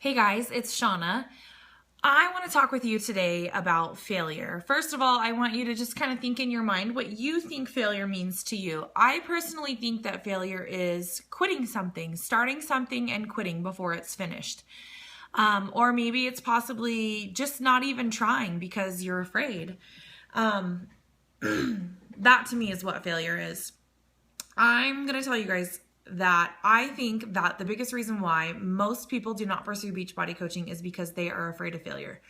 Hey guys, it's Shauna. I want to talk with you today about failure. First of all, I want you to just kind of think in your mind what you think failure means to you. I personally think that failure is quitting something, starting something and quitting before it's finished. Or maybe it's possibly just not even trying because you're afraid. That to me is what failure is. I'm going to tell you guys that I think that the biggest reason why most people do not pursue Beachbody coaching is because they are afraid of failure.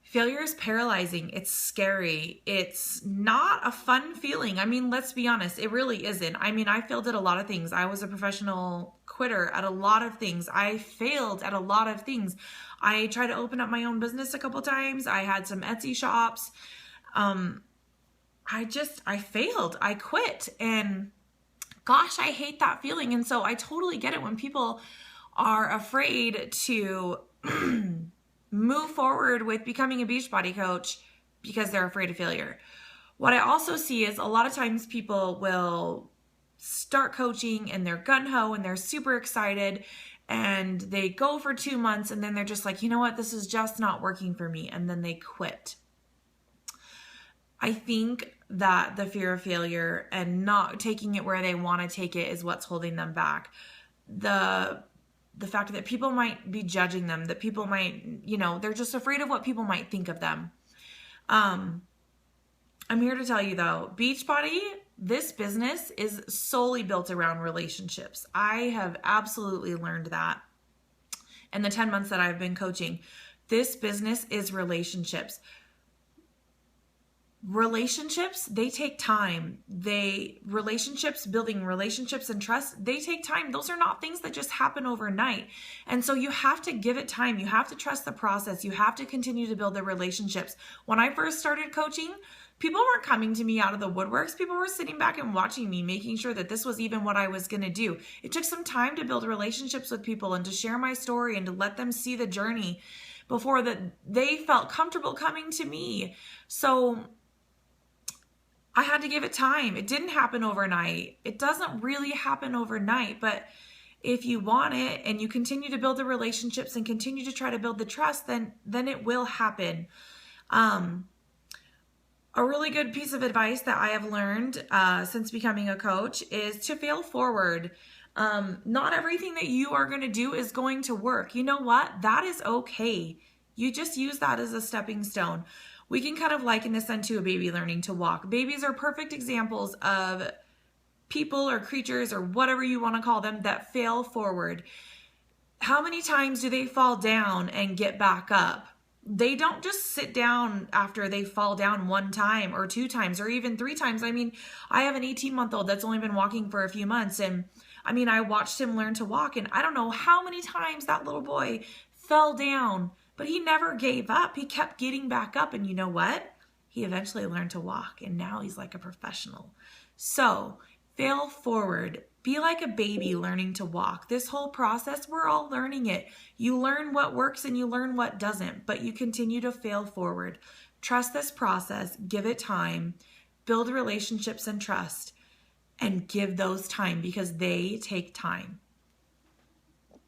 Failure is paralyzing. It's scary. It's not a fun feeling. I mean, let's be honest. It really isn't. I mean, I failed at a lot of things. I was a professional quitter at a lot of things. I failed at a lot of things. I tried to open up my own business a couple times. I had some Etsy shops. I failed. I quit. And gosh, I hate that feeling. And so I totally get it when people are afraid to move forward with becoming a Beachbody coach because they're afraid of failure. What I also see is a lot of times people will start coaching and they're gung-ho and they're super excited and they go for 2 months and then they're just like, you know what, this is just not working for me. And then they quit. I think that the fear of failure and not taking it where they want to take it is what's holding them back. The fact that people might be judging them, that people might, they're just afraid of what people might think of them. I'm here to tell you though, Beachbody, this business is solely built around relationships. I have absolutely learned that in the 10 months that I've been coaching. This business is relationships. Relationships, they take time. Building relationships and trust, they take time. Those are not things that just happen overnight. And so you have to give it time. You have to trust the process. You have to continue to build the relationships. When I first started coaching, people weren't coming to me out of the woodworks. People were sitting back and watching me, making sure that this was even what I was going to do. It took some time to build relationships with people and to share my story and to let them see the journey before that they felt comfortable coming to me. So I had to give it time. It didn't happen overnight. It doesn't really happen overnight, but if you want it and you continue to build the relationships and continue to try to build the trust, then it will happen. A really good piece of advice that I have learned since becoming a coach is to fail forward. Not everything that you are going to do is going to work. You know what? That is okay. You just use that as a stepping stone. We can kind of liken this unto a baby learning to walk. Babies are perfect examples of people or creatures or whatever you want to call them that fail forward. How many times do they fall down and get back up? They don't just sit down after they fall down 1 time or 2 times or even 3 times. I mean, I have an 18-month-old that's only been walking for a few months. And I mean, I watched him learn to walk and I don't know how many times that little boy fell down. But he never gave up. He kept getting back up. And you know what? He eventually learned to walk. And now he's like a professional. So fail forward. Be like a baby learning to walk. This whole process, we're all learning it. You learn what works and you learn what doesn't. But you continue to fail forward. Trust this process. Give it time. Build relationships and trust. And give those time because they take time.